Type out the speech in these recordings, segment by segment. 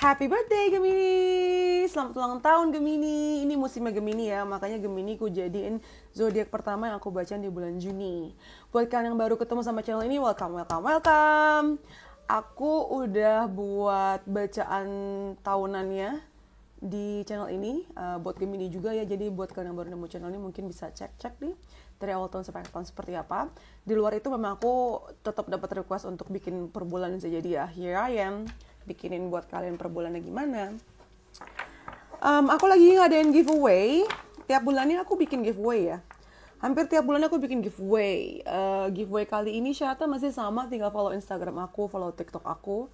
Happy birthday Gemini! Selamat ulang tahun Gemini. Ini musimnya Gemini ya, makanya Gemini ku jadiin zodiak pertama yang aku bacain di bulan Juni. Buat kalian yang baru ketemu sama channel ini, welcome. Aku udah buat bacaan tahunannya di channel ini, buat Gemini juga ya. Jadi buat kalian yang baru nemu channel ini mungkin bisa cek nih dari awal tahun sampai akhir tahun seperti apa. Di luar itu memang aku tetap dapat request untuk bikin per bulan saja, jadi ya here I am bikinin buat kalian per bulannya gimana. Aku lagi ngadain giveaway. Tiap bulannya aku bikin giveaway ya. Hampir tiap bulan aku bikin giveaway. Giveaway kali ini syaratnya masih sama, tinggal follow Instagram aku, follow TikTok aku.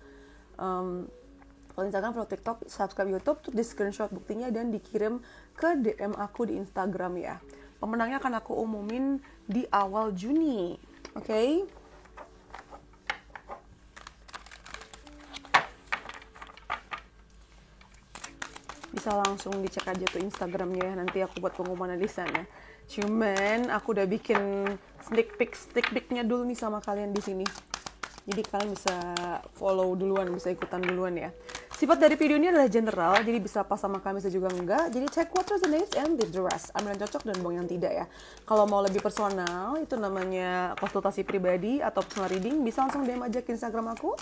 Follow Instagram, follow TikTok, subscribe YouTube, terus di screenshot buktinya dan dikirim ke DM aku di Instagram ya. Pemenangnya akan aku umumin di awal Juni. Oke? Bisa langsung dicek aja tuh Instagramnya, nanti aku buat pengumuman di sana. Cuman aku udah bikin sneak peeknya dulu nih sama kalian di sini. Jadi kalian bisa follow duluan, bisa ikutan duluan ya. Sifat dari video ini adalah general, jadi bisa pas sama kami, bisa juga enggak. Jadi check what resonates and leave the rest. Ambil yang cocok dan buang yang tidak ya. Kalau mau lebih personal, itu namanya konsultasi pribadi atau personal reading, bisa langsung DM aja ke Instagram aku.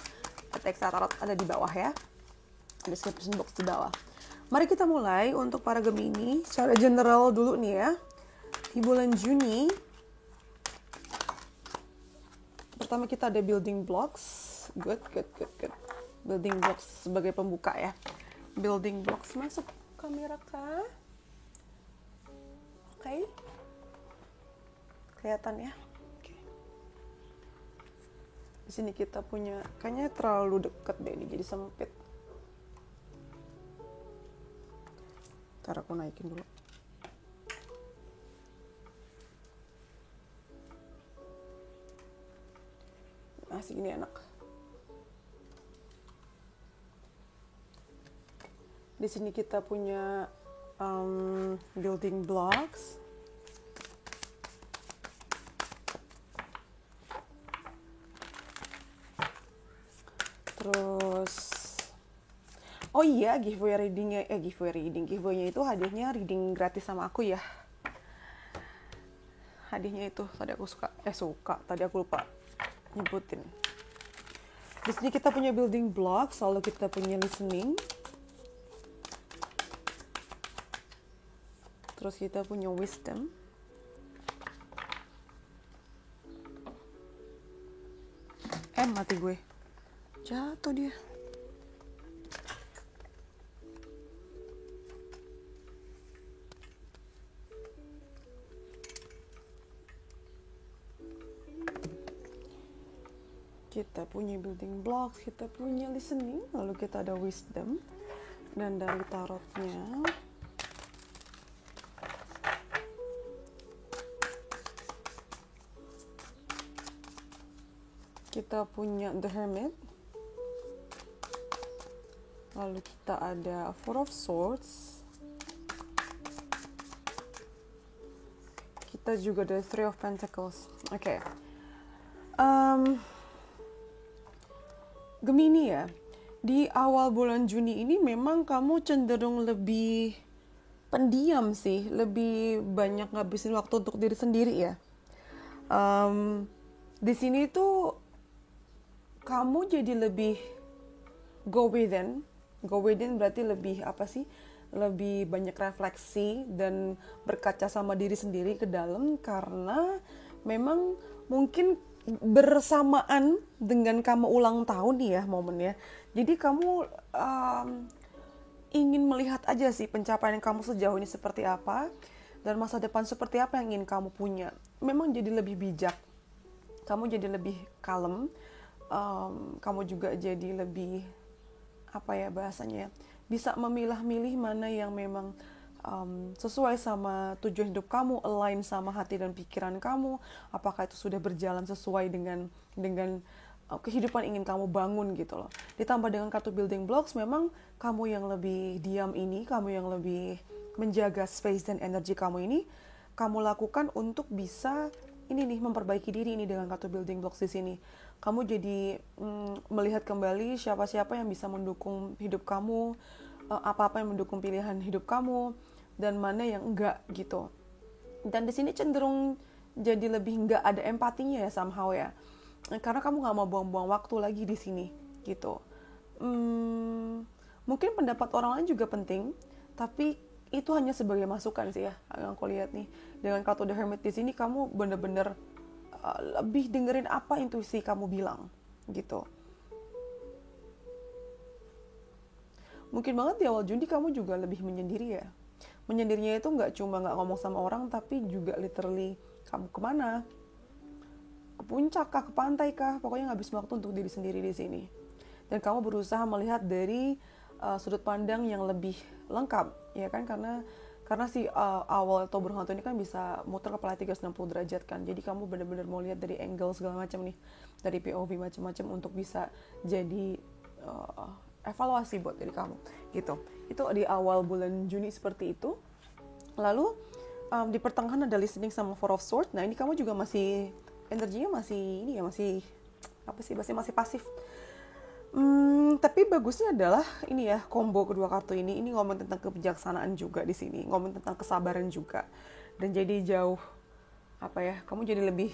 Teks tarot ada di bawah ya. Description box di bawah. Mari kita mulai untuk para Gemini secara general dulu nih ya. Di bulan Juni, pertama kita ada building blocks. Good. Building blocks sebagai pembuka ya. Building blocks masuk kamera kah? Oke. Kelihatan ya. Oke. Di sini kita punya, kayaknya terlalu deket deh ini, jadi sempit. Ntar aku naikin dulu. Masih gini enak. Di sini kita punya building blocks. Terus, oh iya, giveaway-nya itu hadiahnya reading gratis sama aku ya. Hadiahnya itu tadi aku tadi aku lupa nyebutin. Di sini kita punya building blocks, lalu kita punya listening. Terus kita punya wisdom. Mati gue. Jatuh dia. Kita punya building blocks, kita punya listening, lalu kita ada wisdom. Dan dari tarotnya, kita punya the hermit. Lalu kita ada four of swords. Kita juga ada three of pentacles. Oke. Gemini ya, di awal bulan Juni ini memang kamu cenderung lebih pendiam sih, lebih banyak ngabisin waktu untuk diri sendiri ya. Di sini tuh kamu jadi lebih go within berarti lebih apa sih? Lebih banyak refleksi dan berkaca sama diri sendiri ke dalam, karena memang mungkin bersamaan dengan kamu ulang tahun nih ya momennya. Jadi kamu ingin melihat aja sih pencapaian kamu sejauh ini seperti apa dan masa depan seperti apa yang ingin kamu punya. Memang jadi lebih bijak, kamu jadi lebih kalem, kamu juga jadi lebih apa ya bahasanya, bisa memilah-milih mana yang memang sesuai sama tujuan hidup kamu, align sama hati dan pikiran kamu, apakah itu sudah berjalan sesuai dengan kehidupan ingin kamu bangun gitu loh. Ditambah dengan kartu building blocks, memang kamu yang lebih diam ini, kamu yang lebih menjaga space dan energi kamu ini, kamu lakukan untuk bisa ini nih memperbaiki diri ini dengan kartu building blocks di sini. Kamu jadi melihat kembali siapa-siapa yang bisa mendukung hidup kamu, apa-apa yang mendukung pilihan hidup kamu, dan mana yang enggak gitu. Dan di sini cenderung jadi lebih enggak ada empatinya ya somehow ya. Karena kamu nggak mau buang-buang waktu lagi di sini gitu. Mungkin pendapat orang lain juga penting, tapi itu hanya sebagai masukan sih ya. Yang aku lihat nih dengan kartu The Hermit di sini, kamu bener-bener lebih dengerin apa intuisi kamu bilang gitu. Mungkin banget di awal Juni kamu juga lebih menyendiri ya. Menyendirinya itu nggak cuma nggak ngomong sama orang, tapi juga literally kamu kemana? Ke puncak kah, ke pantai kah? Pokoknya ngabisin waktu untuk diri sendiri di sini. Dan kamu berusaha melihat dari sudut pandang yang lebih lengkap, ya kan? Karena si awal atau burung hantu ini kan bisa muter kepala 360 derajat kan. Jadi kamu benar-benar mau lihat dari angle segala macam nih, dari POV macam-macam untuk bisa jadi evaluasi buat diri kamu gitu. Itu di awal bulan Juni seperti itu. Lalu di pertengahan ada listening sama Four of Swords. Nah ini kamu juga masih energinya masih ini ya, masih apa sih, masih pasif. Tapi bagusnya adalah ini ya, combo kedua kartu ini ngomong tentang kebijaksanaan juga di sini, ngomong tentang kesabaran juga. Dan jadi jauh apa ya, kamu jadi lebih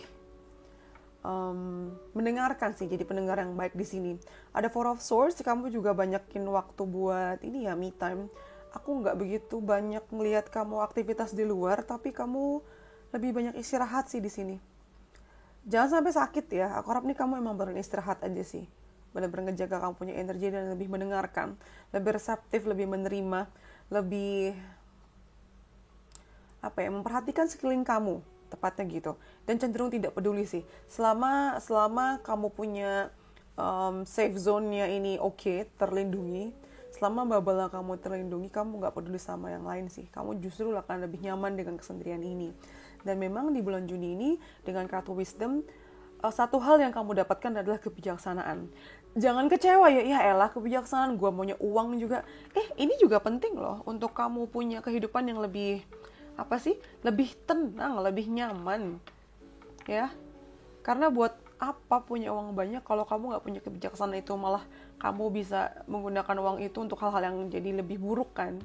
mendengarkan sih, jadi pendengar yang baik di sini. Ada Four of Swords, kamu juga banyakin waktu buat ini ya, me time. Aku nggak begitu banyak ngelihat kamu aktivitas di luar, tapi kamu lebih banyak istirahat sih di sini. Jangan sampai sakit ya. Aku harap nih kamu emang baru istirahat aja sih. Benar-benar ngejaga kamu punya energi dan lebih mendengarkan, lebih reseptif, lebih menerima, lebih apa ya, memperhatikan sekeliling kamu, tepatnya gitu. Dan cenderung tidak peduli sih. Selama kamu punya safe zone-nya ini oke, terlindungi. Selama bubble kamu terlindungi, kamu nggak peduli sama yang lain sih. Kamu justru akan lebih nyaman dengan kesendirian ini. Dan memang di bulan Juni ini dengan kartu wisdom, satu hal yang kamu dapatkan adalah kebijaksanaan. Jangan kecewa ya elah kebijaksanaan, gue maunya uang juga. Ini juga penting loh untuk kamu punya kehidupan yang lebih lebih tenang, lebih nyaman ya. Karena buat apa punya uang banyak kalau kamu nggak punya kebijaksanaan, itu malah kamu bisa menggunakan uang itu untuk hal-hal yang jadi lebih buruk kan,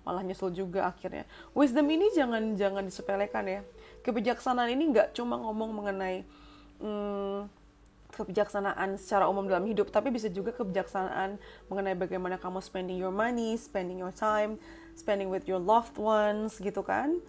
malah nyesel juga akhirnya. Wisdom ini jangan disepelekan ya. Kebijaksanaan ini nggak cuma ngomong mengenai kebijaksanaan secara umum dalam hidup, tapi bisa juga kebijaksanaan mengenai bagaimana kamu spending your money, spending your time, spending with your loved ones gitu kan.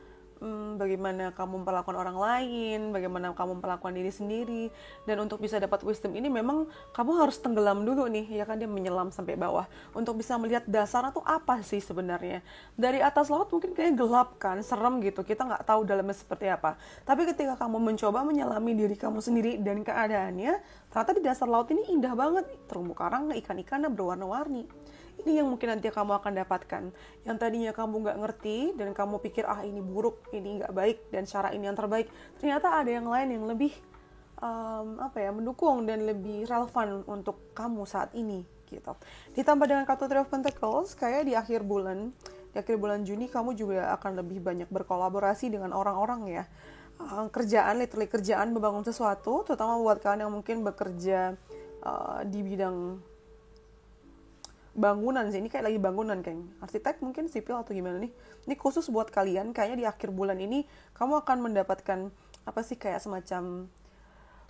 Bagaimana kamu memperlakukan orang lain, bagaimana kamu memperlakukan diri sendiri. Dan untuk bisa dapat wisdom ini memang kamu harus tenggelam dulu nih, ya kan, dia menyelam sampai bawah untuk bisa melihat dasarnya tuh apa sih sebenarnya. Dari atas laut mungkin kayak gelap kan, serem gitu, kita nggak tahu dalamnya seperti apa. Tapi ketika kamu mencoba menyelami diri kamu sendiri dan keadaannya, ternyata di dasar laut ini indah banget, terumbu karang, ikan-ikannya berwarna-warni. Ini yang mungkin nanti kamu akan dapatkan. Yang tadinya kamu nggak ngerti dan kamu pikir ini buruk, ini nggak baik, dan cara ini yang terbaik. Ternyata ada yang lain yang lebih mendukung dan lebih relevan untuk kamu saat ini gitu. Ditambah dengan kartu Three of Pentacles, kayak di akhir bulan Juni kamu juga akan lebih banyak berkolaborasi dengan orang-orang ya. Kerjaan, membangun sesuatu, terutama buat kalian yang mungkin bekerja di bidang bangunan sih. Ini kayak lagi bangunan, kayak arsitek mungkin, sipil atau gimana nih. Ini khusus buat kalian, kayaknya di akhir bulan ini kamu akan mendapatkan kayak semacam,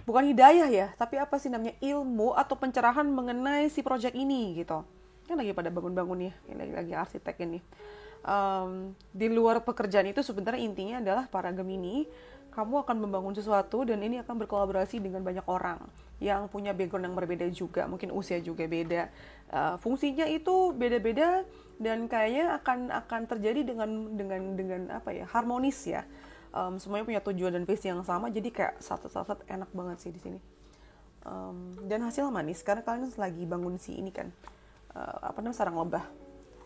bukan hidayah ya, tapi ilmu atau pencerahan mengenai si project ini gitu. Kan lagi pada bangun-bangun ya, lagi arsitek ini. Di luar pekerjaan itu sebenarnya intinya adalah para Gemini, kamu akan membangun sesuatu dan ini akan berkolaborasi dengan banyak orang yang punya background yang berbeda juga, mungkin usia juga beda, fungsinya itu beda-beda, dan kayaknya akan terjadi dengan harmonis ya. Semuanya punya tujuan dan visi yang sama, jadi kayak satu enak banget sih di sini. Dan hasilnya manis karena kalian lagi bangun si ini kan, sarang lebah,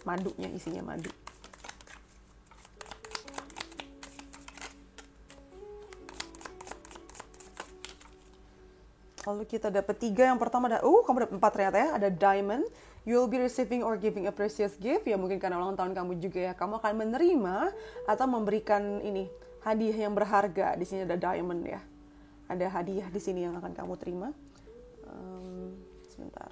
madunya, isinya madu. Lalu kita dapat 3, yang pertama ada, kamu dapat 4 ternyata ya, ada Diamond. You will be receiving or giving a precious gift, ya mungkin karena ulang tahun kamu juga ya, kamu akan menerima atau memberikan ini, hadiah yang berharga. Di sini ada Diamond ya, ada hadiah di sini yang akan kamu terima. sebentar.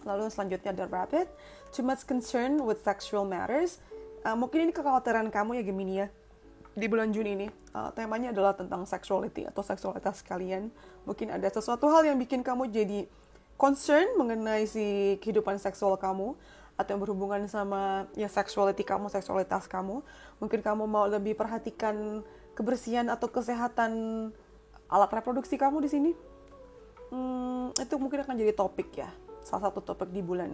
Lalu selanjutnya ada Rabbit, too much concern with sexual matters. Mungkin ini kekhawatiran kamu ya Gemini ya. Di bulan Juni ini, temanya adalah tentang sexuality atau seksualitas kalian. Mungkin ada sesuatu hal yang bikin kamu jadi concern mengenai si kehidupan seksual kamu, atau yang berhubungan sama ya sexuality kamu, seksualitas kamu. Mungkin kamu mau lebih perhatikan kebersihan atau kesehatan alat reproduksi kamu di sini. Itu mungkin akan jadi topik ya. Salah satu topik di bulan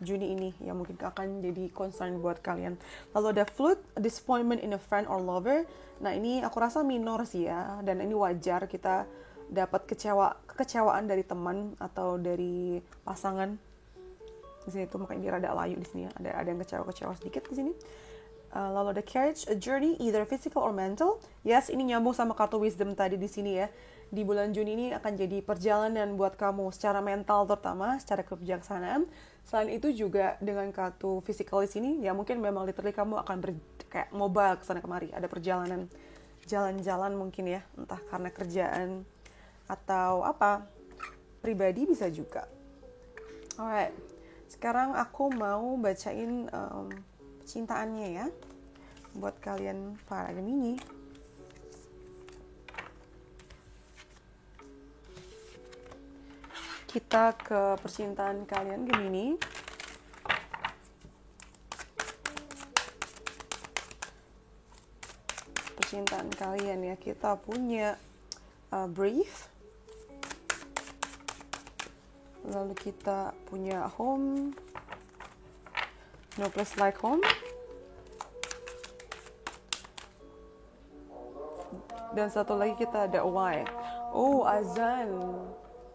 Juni ini yang mungkin akan jadi concern buat kalian. Lalu ada Flute, disappointment in a friend or lover. Nah ini aku rasa minor sih ya, dan ini wajar kita dapat kekecewaan dari teman atau dari pasangan. Di sini tuh makanya dia rada layu di sini ya. Ada yang kecewa sedikit di sini. Lalu ada Carriage, a journey either physical or mental. Yes, ini nyambung sama kartu wisdom tadi di sini ya. Di bulan Juni ini akan jadi perjalanan buat kamu secara mental terutama, secara kebijaksanaan. Selain itu juga dengan kartu physical di sini, ya mungkin memang literally kamu akan kayak mobile kesana kemari. Ada perjalanan jalan-jalan mungkin ya, entah karena kerjaan atau apa, pribadi bisa juga. Alright, sekarang aku mau bacain percintaannya ya, buat kalian para Gemini. Kita ke percintaan kalian Gemini. Percintaan kalian ya, kita punya Brief. Lalu kita punya Home, No Place Like Home. Dan satu lagi kita ada Why. Oh, azan.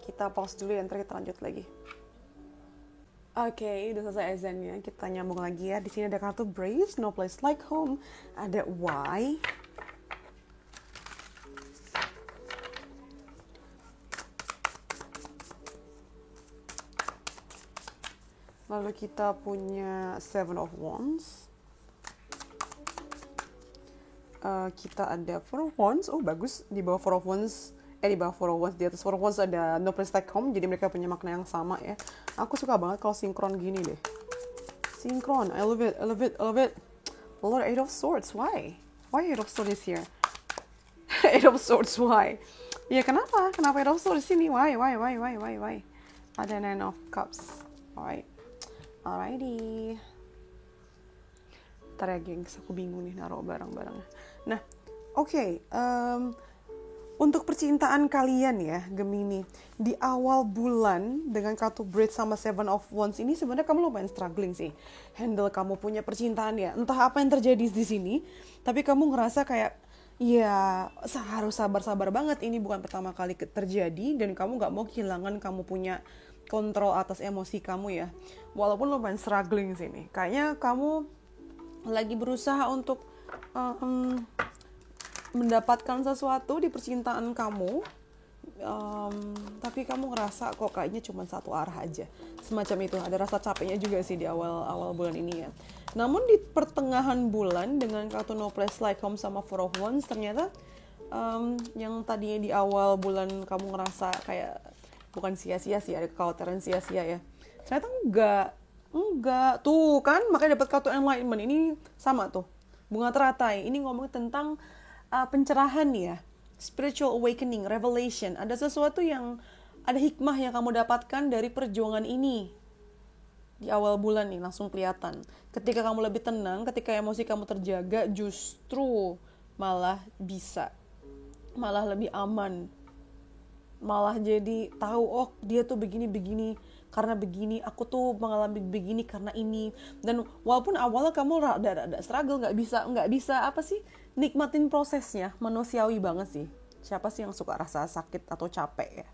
Kita pause dulu ya, ntar kita lanjut lagi. Oke, udah selesai azannya. Kita nyambung lagi ya. Di sini ada kartu Brave, No Place Like Home. Ada Why. Lalu kita punya Seven of Wands. Kita ada Four of Wands. Oh, bagus. Di bawah Four of Wands. Di bawah Four of Wands, di atas Four of Wands ada No Place Like Home, jadi mereka punya makna yang sama ya. Aku suka banget kalau sinkron gini deh. Sinkron, I love it, I love it, I love it. Lord, Eight of Swords, why? Why Eight of Swords is here? Eight of Swords, why? Ya kenapa? Kenapa Eight of Swords di sini? Why? Ada Nine of Cups, alrighty. Ntar ya gengs, aku bingung nih naruh barang-barangnya. Nah, oke. Untuk percintaan kalian ya, Gemini, di awal bulan dengan kartu Bridge sama Seven of Wands ini sebenarnya kamu lumayan struggling sih. Handle kamu punya percintaan ya. Entah apa yang terjadi di sini, tapi kamu ngerasa kayak, ya harus sabar-sabar banget. Ini bukan pertama kali terjadi dan kamu gak mau kehilangan kamu punya kontrol atas emosi kamu ya. Walaupun lumayan struggling sih nih. Kayaknya kamu lagi berusaha untuk mendapatkan sesuatu di percintaan kamu, tapi kamu ngerasa kok kayaknya cuma satu arah aja, semacam itu. Ada rasa capeknya juga sih di awal bulan ini ya. Namun di pertengahan bulan dengan kartu No Place Like Home sama Four of Wands, ternyata yang tadinya di awal bulan kamu ngerasa kayak bukan sia-sia sih, ada kekhawatiran sia-sia ya, ternyata enggak tuh kan, makanya dapat kartu Enlightenment. Ini sama tuh, bunga teratai. Ini ngomong tentang pencerahan ya, spiritual awakening, revelation. Ada sesuatu yang, ada hikmah yang kamu dapatkan dari perjuangan ini di awal bulan nih, langsung kelihatan. Ketika kamu lebih tenang, ketika emosi kamu terjaga, justru malah lebih aman, malah jadi tahu, oh dia tuh begini karena begini, aku tuh mengalami begini karena ini. Dan walaupun awalnya kamu rada struggle, nggak bisa apa sih, nikmatin prosesnya, manusiawi banget sih. Siapa sih yang suka rasa sakit atau capek ya?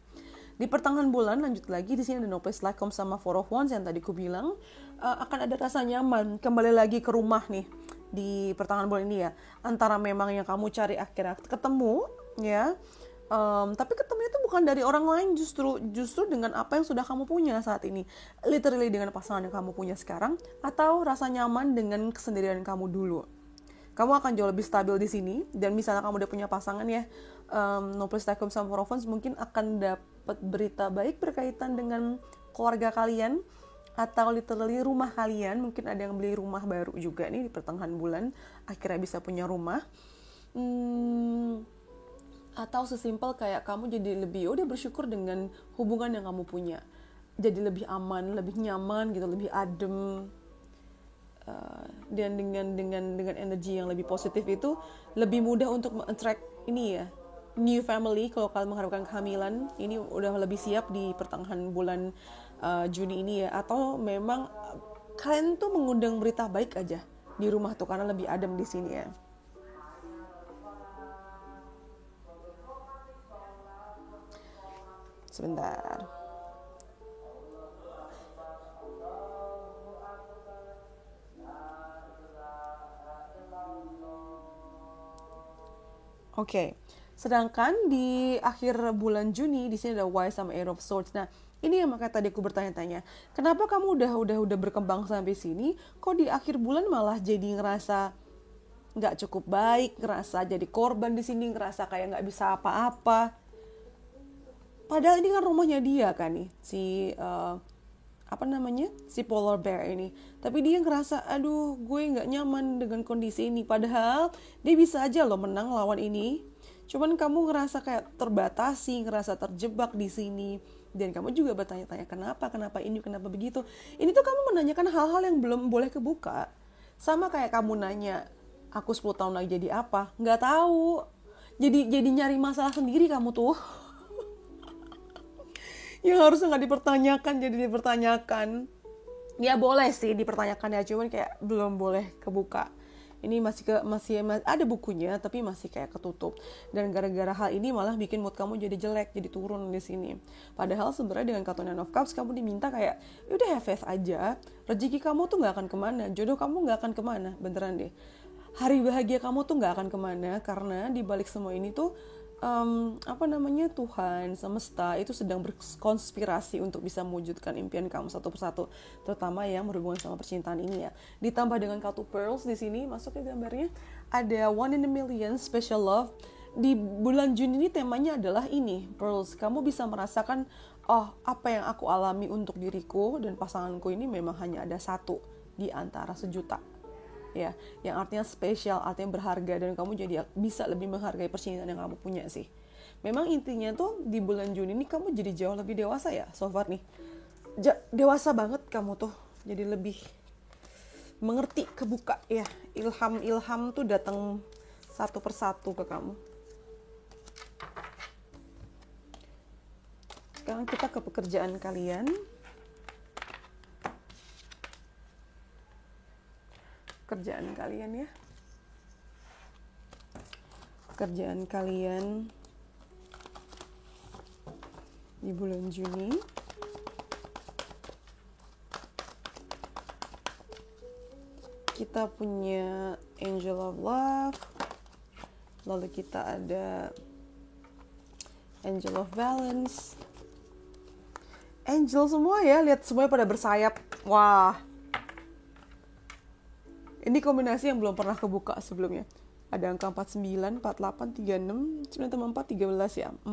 Di pertengahan bulan lanjut lagi, di sini ada No Place Like Home sama Four of Wands yang tadi ku bilang, akan ada rasa nyaman kembali lagi ke rumah nih di pertengahan bulan ini ya. Antara memang yang kamu cari akhirnya ketemu ya, tapi ketemu itu bukan dari orang lain, justru dengan apa yang sudah kamu punya saat ini, literally dengan pasangan yang kamu punya sekarang, atau rasa nyaman dengan kesendirian kamu dulu. Kamu akan jauh lebih stabil di sini. Dan misalnya kamu udah punya pasangan ya, No Place Like Home sama Four of Wands, mungkin akan dapat berita baik berkaitan dengan keluarga kalian atau literally rumah kalian. Mungkin ada yang beli rumah baru juga nih di pertengahan bulan, akhirnya bisa punya rumah. Atau sesimpel kayak kamu jadi lebih udah bersyukur dengan hubungan yang kamu punya, jadi lebih aman, lebih nyaman gitu, lebih adem. Dan dengan energi yang lebih positif itu lebih mudah untuk attract ini ya, new family. Kalau kalian mengharapkan kehamilan, ini udah lebih siap di pertengahan bulan Juni ini ya. Atau memang kalian tuh mengundang berita baik aja di rumah tuh karena lebih adem di sini ya. Sebentar. Oke. Sedangkan di akhir bulan Juni di sini ada Wise sama Eight of Swords. Nah, ini yang makanya tadi aku bertanya-tanya, kenapa kamu udah berkembang sampai sini, kok di akhir bulan malah jadi ngerasa nggak cukup baik, ngerasa jadi korban di sini, ngerasa kayak nggak bisa apa-apa. Padahal ini kan rumahnya dia kan nih, si polar bear ini. Tapi dia ngerasa, aduh gue nggak nyaman dengan kondisi ini. Padahal dia bisa aja loh menang lawan ini. Cuman kamu ngerasa kayak terbatasi, ngerasa terjebak di sini. Dan kamu juga bertanya-tanya kenapa ini, kenapa begitu. Ini tuh kamu menanyakan hal-hal yang belum boleh kebuka. Sama kayak kamu nanya, aku 10 tahun lagi jadi apa? Nggak tahu. Jadi nyari masalah sendiri kamu tuh. Yang harusnya nggak dipertanyakan jadi dipertanyakan. Ya boleh sih dipertanyakan ya, cuman kayak belum boleh kebuka. Ini masih ada bukunya tapi masih kayak ketutup. Dan gara-gara hal ini malah bikin mood kamu jadi jelek, jadi turun di sini. Padahal sebenarnya dengan kartu Nine of Cups kamu diminta kayak udah have faith aja. Rezeki kamu tuh nggak akan kemana, jodoh kamu nggak akan kemana, beneran deh. Hari bahagia kamu tuh nggak akan kemana karena di balik semua ini tuh Tuhan semesta itu sedang berkonspirasi untuk bisa mewujudkan impian kamu satu persatu, terutama yang berhubungan sama percintaan ini ya. Ditambah dengan kartu pearls di sini, masuk ke gambarnya ada one in a million special love. Di bulan Juni ini temanya adalah ini pearls. Kamu bisa merasakan apa yang aku alami untuk diriku dan pasanganku ini memang hanya ada satu di antara sejuta. Ya, yang artinya spesial, artinya berharga, dan kamu jadi bisa lebih menghargai percintaan yang kamu punya sih. Memang intinya tuh di bulan Juni ini kamu jadi jauh lebih dewasa ya so far nih. Dewasa banget kamu tuh, jadi lebih mengerti, kebuka ya. Ilham tuh datang satu persatu ke kamu. Sekarang kita ke pekerjaan kalian. Pekerjaan kalian di bulan Juni. Kita punya Angel of Love, lalu kita ada Angel of Balance. Angel semua ya, lihat semuanya pada bersayap. Wah, ini kombinasi yang belum pernah kebuka sebelumnya. Ada angka 49, 48, 36, 9 tambah 4, 13 ya. 8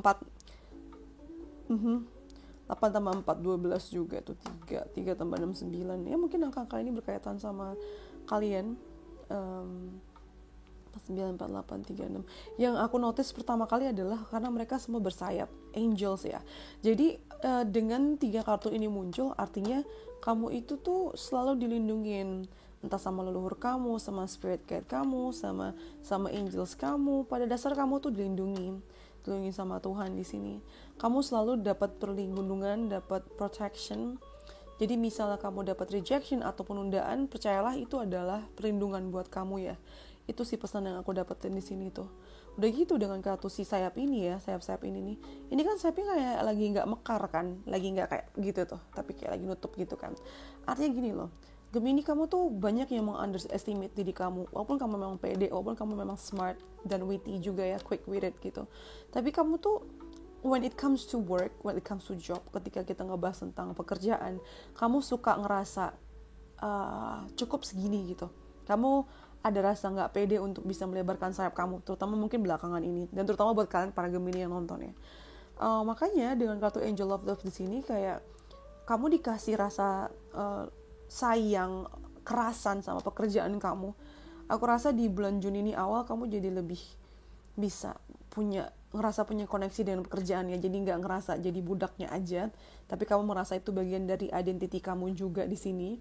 tambah 4, 12 juga tuh 3 tambah 6, 9. Ya mungkin angka-angka ini berkaitan sama kalian. 49, 48, 36. Yang aku notice pertama kali adalah karena mereka semua bersayap. Angels ya. Jadi dengan 3 kartu ini muncul, artinya kamu itu tuh selalu dilindungin. Entah sama leluhur kamu, sama spirit guide kamu, sama angels kamu. Pada dasar kamu tuh dilindungi sama Tuhan di sini. Kamu selalu dapat perlindungan, dapat protection. Jadi misalnya kamu dapat rejection atau penundaan, percayalah itu adalah perlindungan buat kamu ya. Itu sih pesan yang aku dapetin di sini tuh. Udah gitu dengan kartu si sayap ini ya, sayap-sayap ini nih. Ini kan sayapnya kayak lagi nggak mekar kan, lagi nggak kayak gitu tuh, tapi kayak lagi nutup gitu kan. Artinya gini loh. Gemini, kamu tuh banyak yang meng-underestimate diri kamu. Walaupun kamu memang pede, walaupun kamu memang smart dan witty juga ya, quick-witted gitu. Tapi kamu tuh, when it comes to work, when it comes to job, ketika kita ngebahas tentang pekerjaan, kamu suka ngerasa cukup segini gitu. Kamu ada rasa nggak pede untuk bisa melebarkan sayap kamu, terutama mungkin belakangan ini. Dan terutama buat kalian para Gemini yang nonton ya. Makanya dengan kartu Angel of Love di sini kayak kamu dikasih rasa sayang, kerasan sama pekerjaan kamu. Aku rasa di bulan Juni ini awal kamu jadi lebih bisa ngerasa punya koneksi dengan pekerjaannya, jadi nggak ngerasa jadi budaknya aja, tapi kamu merasa itu bagian dari identity kamu juga di sini.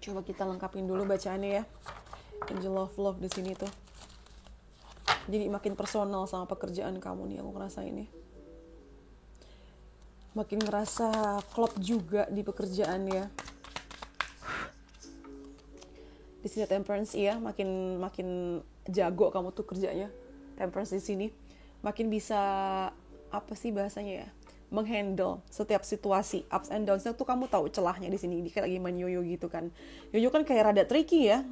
Coba kita lengkapin dulu bacaannya ya. Angel of Love di sini tuh, jadi makin personal sama pekerjaan kamu nih, aku ngerasa ini. Makin ngerasa klop juga di pekerjaan ya. Di sini Temperance ya, makin jago kamu tuh kerjanya. Temperance di sini makin bisa apa sih bahasanya ya, menghandle setiap situasi ups and downs-nya tuh kamu tahu celahnya di sini. Dia kayak lagi main yoyo gitu kan. Yoyo kan kayak rada tricky ya,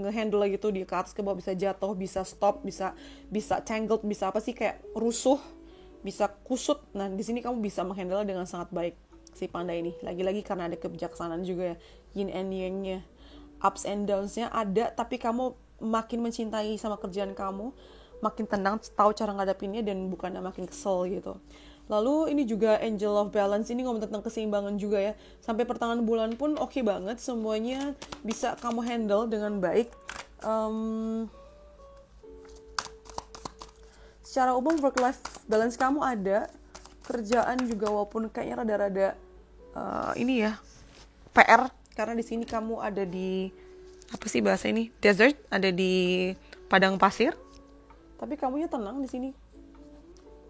nge-handle lagi tuh, di ke atas ke bawah, bisa jatuh, bisa stop, bisa tangled, bisa apa sih kayak rusuh, bisa kusut. Nah, di sini kamu bisa menghandle dengan sangat baik si panda ini. Lagi-lagi karena ada kebijaksanaan juga ya, yin and yang-nya. Ups and downs-nya ada, tapi kamu makin mencintai sama kerjaan kamu, makin tenang, tahu cara ngadapinnya, dan bukannya makin kesel gitu. Lalu ini juga Angel of Balance, ini ngomong tentang keseimbangan juga ya. Sampai pertengahan bulan pun oke banget, semuanya bisa kamu handle dengan baik. Secara umum work-life balance kamu ada, kerjaan juga walaupun kayaknya rada-rada ini ya, PR, karena di sini kamu ada di apa sih bahasa ini, desert, ada di padang pasir, tapi kamunya tenang di sini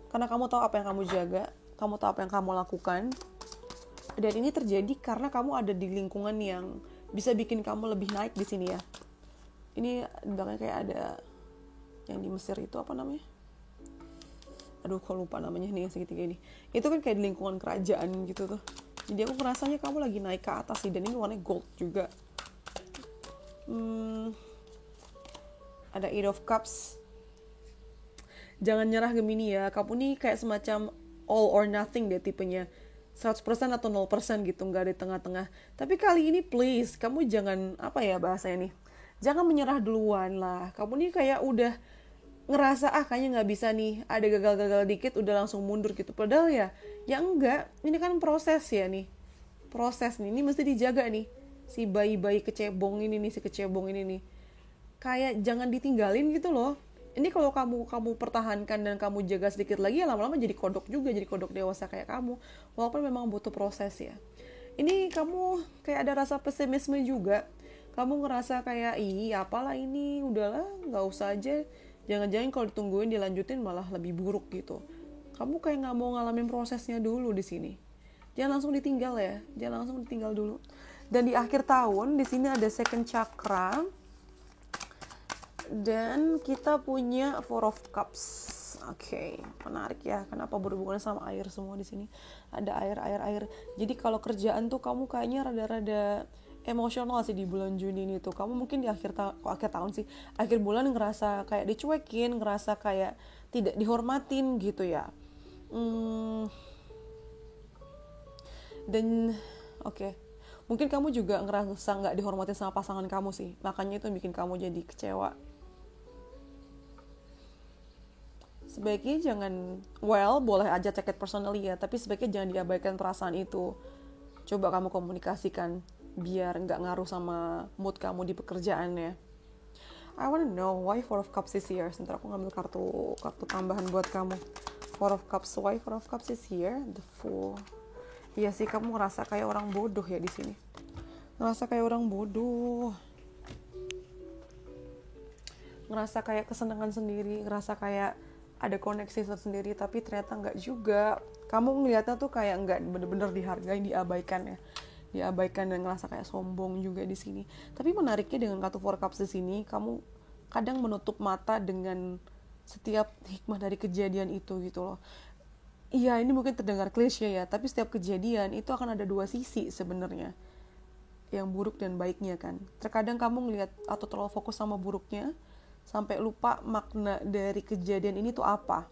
karena kamu tahu apa yang kamu jaga, kamu tahu apa yang kamu lakukan, dan ini terjadi karena kamu ada di lingkungan yang bisa bikin kamu lebih naik di sini ya. Ini belakangnya kayak ada yang di Mesir itu apa namanya, aduh kok lupa namanya nih, yang segitiga ini, itu kan kayak di lingkungan kerajaan gitu tuh. Jadi aku ngerasanya kamu lagi naik ke atas sih, dan ini warnanya gold juga. Ada Eight of Cups. Jangan nyerah Gemini ya, kamu nih kayak semacam all or nothing deh tipenya, 100% atau 0% gitu, nggak ada tengah-tengah. Tapi kali ini please, kamu jangan, apa ya bahasanya nih, jangan menyerah duluan lah. Kamu nih kayak udah ngerasa kayaknya nggak bisa nih, ada gagal-gagal dikit udah langsung mundur gitu. Padahal ya enggak, ini kan proses ya nih, proses nih, ini mesti dijaga nih. Si bayi-bayi kecebong ini nih, si kecebong ini nih, kayak jangan ditinggalin gitu loh. Ini kalau kamu pertahankan dan kamu jaga sedikit lagi, ya lama-lama jadi kodok juga, jadi kodok dewasa kayak kamu. Walaupun memang butuh proses ya. Ini kamu kayak ada rasa pesimisme juga. Kamu ngerasa kayak, apalah ini, udahlah, nggak usah aja. Jangan-jangan kalau ditungguin dilanjutin malah lebih buruk gitu. Kamu kayak nggak mau ngalamin prosesnya dulu di sini. Jangan langsung ditinggal ya, jangan langsung ditinggal dulu. Dan di akhir tahun di sini ada second chakra. Dan kita punya Four of Cups. Oke, menarik ya. Kenapa berhubungan sama air semua di sini? Ada air. Jadi kalau kerjaan tuh kamu kayaknya rada-rada emosional sih di bulan Juni ini tuh. Kamu mungkin di akhir tahun sih, akhir bulan ngerasa kayak dicuekin, ngerasa kayak tidak dihormatin gitu ya. Dan oke. Mungkin kamu juga ngerasa nggak dihormatin sama pasangan kamu sih. Makanya itu bikin kamu jadi kecewa. Sebaiknya jangan, boleh aja take it personally ya, tapi sebaiknya jangan diabaikan perasaan itu. Coba kamu komunikasikan biar nggak ngaruh sama mood kamu di pekerjaan ya. I wanna know why Four of Cups is here. Sebentar aku ngambil kartu tambahan buat kamu. Four of Cups, why Four of Cups is here? The Fool. Iya sih, kamu ngerasa kayak orang bodoh ya di sini. Ngerasa kayak orang bodoh. Ngerasa kayak kesenangan sendiri, ngerasa kayak ada koneksi sendiri, tapi ternyata nggak juga. Kamu ngelihatnya tuh kayak nggak bener-bener dihargai, diabaikan ya. Diabaikan dan ngerasa kayak sombong juga di sini. Tapi menariknya dengan kartu Four Cups di sini, kamu kadang menutup mata dengan setiap hikmah dari kejadian itu gitu loh. Iya, ini mungkin terdengar klise ya, tapi setiap kejadian itu akan ada dua sisi sebenarnya, yang buruk dan baiknya kan. Terkadang kamu ngelihat atau terlalu fokus sama buruknya, sampai lupa makna dari kejadian ini tuh apa.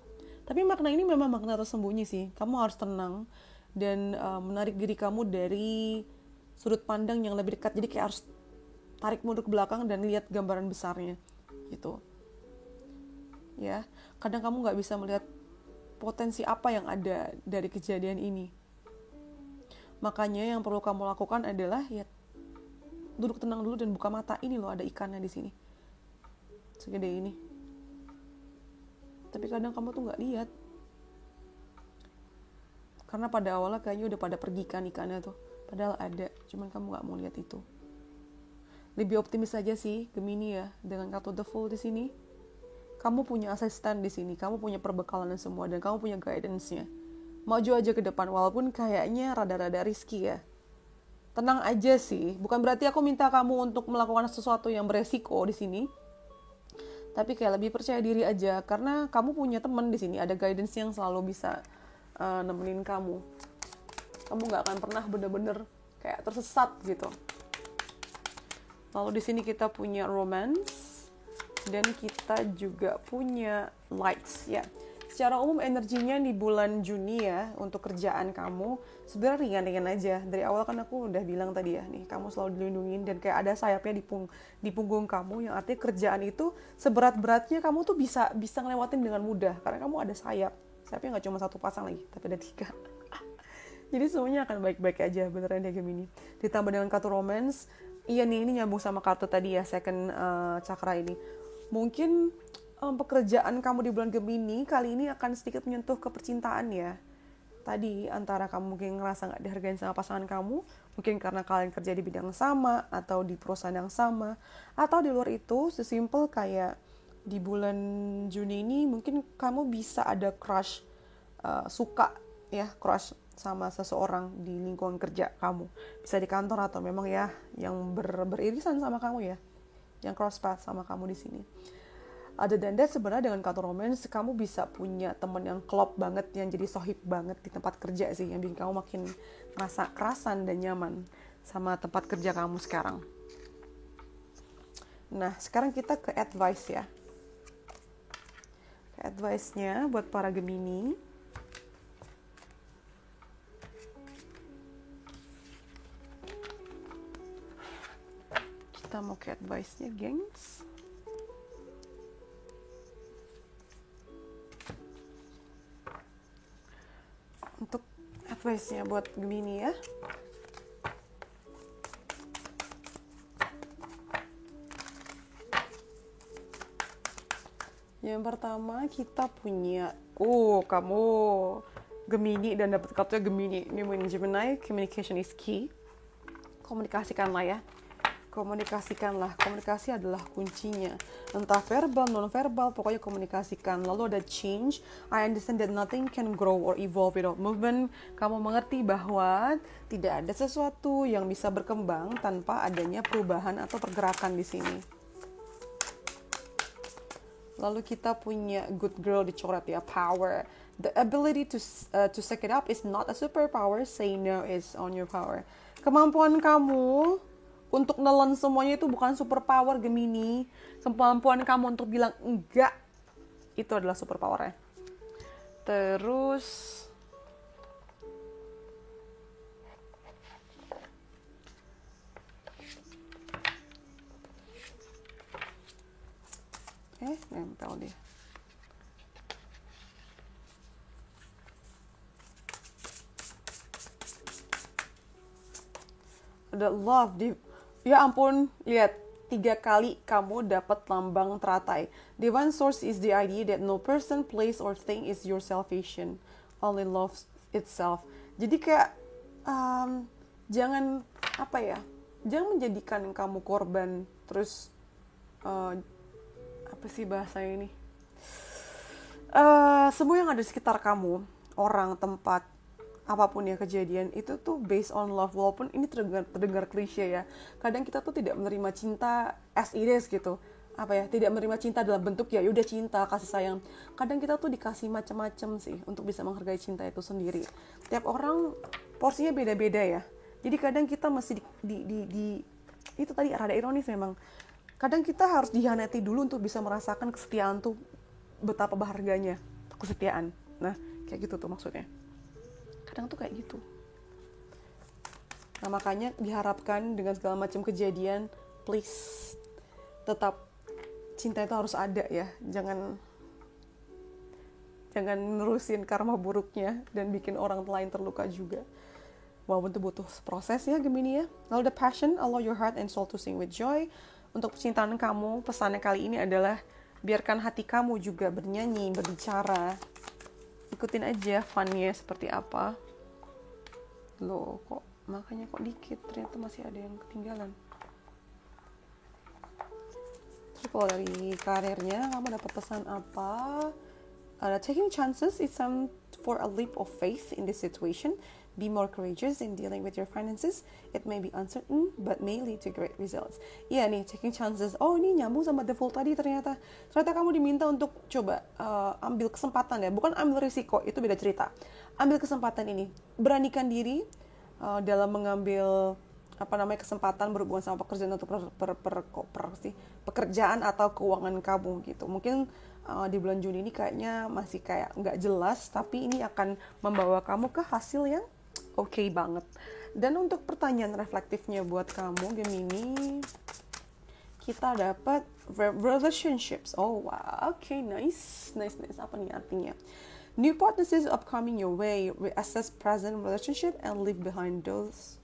Tapi makna ini memang makna tersembunyi sih. Kamu harus tenang dan menarik diri kamu dari sudut pandang yang lebih dekat. Jadi kayak harus tarik mundur ke belakang dan lihat gambaran besarnya gitu. Ya, kadang kamu nggak bisa melihat potensi apa yang ada dari kejadian ini. Makanya yang perlu kamu lakukan adalah ya duduk tenang dulu dan buka mata. Ini loh ada ikannya di sini, segede ini. Tapi kadang kamu tuh nggak lihat, karena pada awalnya kayaknya udah pada pergi kan ikannya tuh. Padahal ada, cuman kamu nggak mau lihat itu. Lebih optimis aja sih Gemini ya, dengan kartu The Fool di sini. Kamu punya asisten di sini, kamu punya perbekalan dan semua, dan kamu punya guidance-nya. Maju aja ke depan, walaupun kayaknya rada-rada risky ya. Tenang aja sih, bukan berarti aku minta kamu untuk melakukan sesuatu yang beresiko di sini. Tapi kayak lebih percaya diri aja, karena kamu punya teman di sini, ada guidance yang selalu bisa nemenin kamu. Kamu nggak akan pernah bener-bener kayak tersesat gitu. Lalu di sini kita punya romance, dan kita juga punya lights ya. Secara umum energinya di bulan Juni ya, untuk kerjaan kamu sebenarnya ringan-ringan aja. Dari awal kan aku udah bilang tadi ya, nih kamu selalu dilindungin dan kayak ada sayapnya di punggung kamu, yang artinya kerjaan itu seberat-beratnya kamu tuh bisa ngelewatin dengan mudah karena kamu ada sayapnya nggak cuma satu pasang lagi, tapi ada 3. Jadi semuanya akan baik-baik aja beneran ya Gemini. Ditambah dengan kartu romance, iya nih ini nyambung sama kartu tadi ya, second chakra ini. Mungkin pekerjaan kamu di bulan Gemini kali ini akan sedikit menyentuh ke percintaan ya. Tadi antara kamu mungkin ngerasa gak dihargain sama pasangan kamu, mungkin karena kalian kerja di bidang yang sama, atau di perusahaan yang sama, atau di luar itu, sesimpel kayak di bulan Juni ini mungkin kamu bisa ada crush, suka ya, crush sama seseorang di lingkungan kerja kamu. Bisa di kantor atau memang ya yang beririsan sama kamu ya, yang cross path sama kamu di sini. Other than that, sebenarnya dengan kartu romance, kamu bisa punya temen yang klop banget, yang jadi sohib banget di tempat kerja sih, yang bikin kamu makin merasa kerasan dan nyaman sama tempat kerja kamu sekarang. Nah, sekarang kita ke advice ya. Ke advice-nya buat para Gemini. Kita mau ke advice-nya, gengs. Untuk advice-nya buat Gemini ya. Yang pertama kita punya, kamu Gemini dan dapat kartunya Gemini. Ini Gemini, communication is key. Komunikasikanlah ya. Komunikasi adalah kuncinya. Entah verbal, non-verbal, pokoknya komunikasikan. Lalu ada change. I understand that nothing can grow or evolve without movement. Kamu mengerti bahwa tidak ada sesuatu yang bisa berkembang tanpa adanya perubahan atau pergerakan di sini. Lalu kita punya good girl dicoret ya, power. The ability to suck it up is not a superpower. Say no is on your power. Kemampuan kamu untuk nelen semuanya itu bukan superpower Gemini. Kemampuan kamu untuk bilang enggak, itu adalah superpower-nya. Terus nempel dia. Ada love di, ya ampun, lihat 3 kali kamu dapat lambang teratai. Divine source is the idea that no person, place, or thing is your salvation. Only love itself. Jadi kayak jangan jangan menjadikan kamu korban. Terus apa sih bahasanya ini? Semua yang ada di sekitar kamu, orang, tempat, apapun ya kejadian, itu tuh based on love. Walaupun ini terdengar klise ya, kadang kita tuh tidak menerima cinta as it is gitu, tidak menerima cinta dalam bentuk ya udah cinta, kasih sayang. Kadang kita tuh dikasih macam-macam sih untuk bisa menghargai cinta itu sendiri. Tiap orang porsinya beda-beda ya, jadi kadang kita mesti di itu tadi rada ironis memang, kadang kita harus dihianati dulu untuk bisa merasakan kesetiaan tuh betapa berharganya kesetiaan. Nah kayak gitu tuh maksudnya. Kadang tuh kayak gitu. Nah makanya diharapkan dengan segala macam kejadian, please tetap cinta itu harus ada ya. Jangan Jangan nerusin karma buruknya dan bikin orang lain terluka juga. Walaupun itu butuh proses ya Gemini ya. Lalu the passion, allow your heart and soul to sing with joy. Untuk percintaan kamu, pesannya kali ini adalah biarkan hati kamu juga bernyanyi, berbicara. Ikutin aja funnya seperti apa. Loh kok, makanya kok dikit, ternyata masih ada yang ketinggalan. Terus kalau dari karirnya, kamu dapat pesan apa? Taking chances is some for a leap of faith in this situation. Be more courageous in dealing with your finances. It may be uncertain, but may lead to great results. Iya nih, taking chances. Oh, ini nyambung sama default tadi ternyata. Ternyata kamu diminta untuk coba ambil kesempatan ya. Bukan ambil risiko, itu beda cerita. Ambil kesempatan ini. Beranikan diri dalam mengambil kesempatan berhubungan sama pekerjaan atau pekerjaan atau keuangan kamu gitu. Mungkin di bulan Juni ini kayaknya masih kayak nggak jelas, tapi ini akan membawa kamu ke hasil yang oke banget. Dan untuk pertanyaan reflektifnya buat kamu Gemini, kita dapat relationships. Oh wow, okay, nice. Apa nih artinya? New partnerships upcoming your way. Reassess present relationship and leave behind those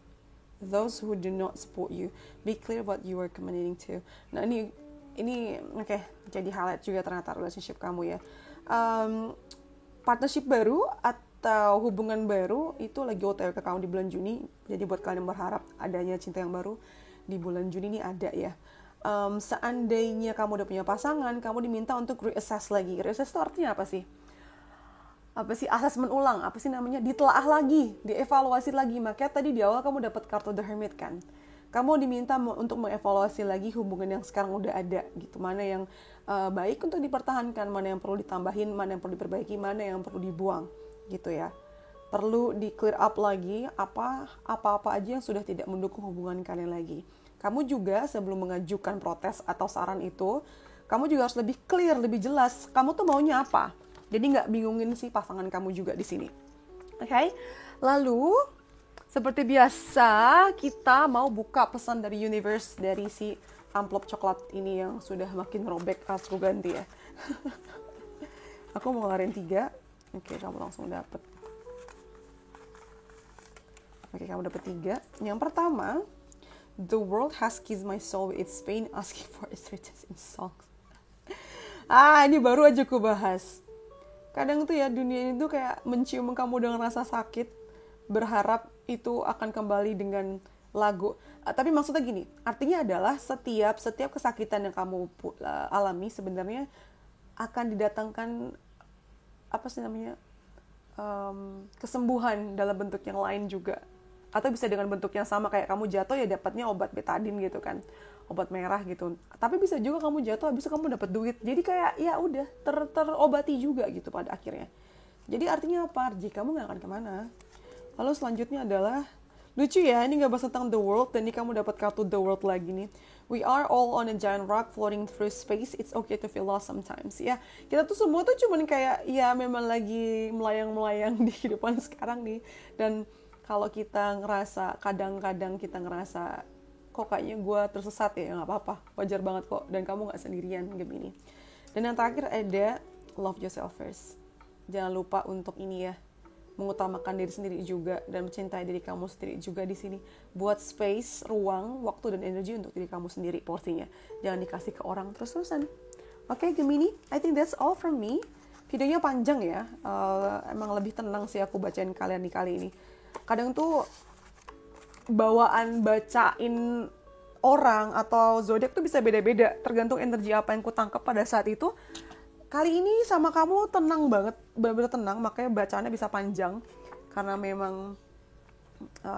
who do not support you. Be clear what you are committing to. Nah ini oke, jadi highlight juga ternyata relationship kamu ya. Partnership baru atau hubungan baru itu lagi OTW ke kamu di bulan Juni. Jadi buat kalian yang berharap adanya cinta yang baru di bulan Juni ini ada ya. Seandainya kamu udah punya pasangan, kamu diminta untuk reassess lagi. Reassess itu artinya apa sih? Asesmen ulang, ditelaah lagi, dievaluasi lagi. Makanya tadi di awal kamu dapat kartu The Hermit kan. Kamu diminta untuk mengevaluasi lagi hubungan yang sekarang udah ada gitu. Mana yang baik untuk dipertahankan, mana yang perlu ditambahin, mana yang perlu diperbaiki, mana yang perlu dibuang gitu ya. Perlu di clear up lagi apa-apa aja yang sudah tidak mendukung hubungan kalian lagi. Kamu juga sebelum mengajukan protes atau saran itu, kamu juga harus lebih clear, lebih jelas. Kamu tuh maunya apa? Jadi nggak bingungin si pasangan kamu juga di sini. Oke? Lalu, seperti biasa, kita mau buka pesan dari universe dari si amplop coklat ini yang sudah makin robek, harus gue ganti ya. Aku mau ngeluarin 3. Oke, kamu langsung dapet. Oke, kamu dapet 3. Yang pertama, the world has kissed my soul with its pain, asking for its riches in songs. Ini baru aja ku bahas. Kadang tuh ya dunia ini tuh kayak mencium kamu dengan rasa sakit, berharap itu akan kembali dengan lagu. Tapi maksudnya gini, artinya adalah setiap kesakitan yang kamu alami sebenarnya akan didatangkan kesembuhan dalam bentuk yang lain juga. Atau bisa dengan bentuk yang sama, kayak kamu jatuh ya dapatnya obat betadine gitu kan, obat merah gitu. Tapi bisa juga kamu jatuh habis itu kamu dapat duit. Jadi kayak ya udah terobati juga gitu pada akhirnya. Jadi artinya apa? Jika kamu nggak akan kemana. Lalu selanjutnya adalah lucu ya, ini nggak bahas tentang the world dan ini kamu dapat kartu the world lagi nih. We are all on a giant rock floating through space. It's okay to feel lost sometimes. Ya, kita tuh semua tuh cuman kayak ya memang lagi melayang-melayang di kehidupan sekarang nih. Dan kalau kita ngerasa, kadang-kadang kita ngerasa kok kayaknya gue tersesat ya, nggak apa-apa, wajar banget kok, dan kamu nggak sendirian Gemini. Dan yang terakhir ada love yourself first. Jangan lupa untuk ini ya, mengutamakan diri sendiri juga dan mencintai diri kamu sendiri juga di sini. Buat space, ruang, waktu dan energi untuk diri kamu sendiri porsinya. Jangan dikasih ke orang terus-terusan. Oke, Gemini, I think that's all from me. Videonya panjang ya, emang lebih tenang sih aku bacain kalian di kali ini. Kadang tuh bawaan bacain orang atau zodiak tuh bisa beda-beda tergantung energi apa yang ku tangkap pada saat itu. Kali ini sama kamu tenang banget, benar-benar tenang, makanya bacaannya bisa panjang karena memang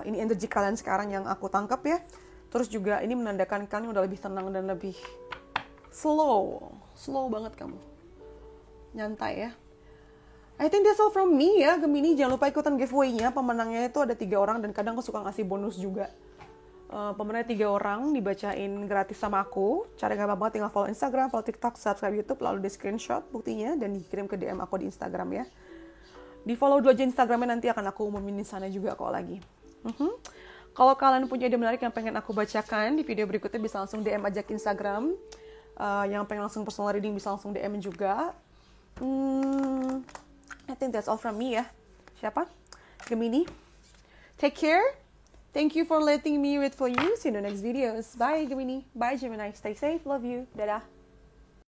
ini energi kalian sekarang yang aku tangkap ya. Terus juga ini menandakan kalian udah lebih tenang dan lebih slow banget kamu, nyantai ya. I think that's all from me ya Gemini. Jangan lupa ikutan giveaway-nya. Pemenangnya itu ada 3 orang dan kadang aku suka ngasih bonus juga. Pemenangnya 3 orang dibacain gratis sama aku. Cara gampang banget, tinggal follow Instagram, follow TikTok, subscribe YouTube, lalu di screenshot buktinya dan dikirim ke DM aku di Instagram ya. Di follow 2 aja Instagramnya, nanti akan aku umumin di sana juga kok lagi. Kalau kalian punya ide menarik yang pengen aku bacakan di video berikutnya, bisa langsung DM aja ke Instagram. Yang pengen langsung personal reading bisa langsung DM juga. I think that's all from me ya. Siapa? Gemini. Take care. Thank you for letting me read for you. See you in the next videos. Bye Gemini. Bye Gemini. Stay safe. Love you. Dadah.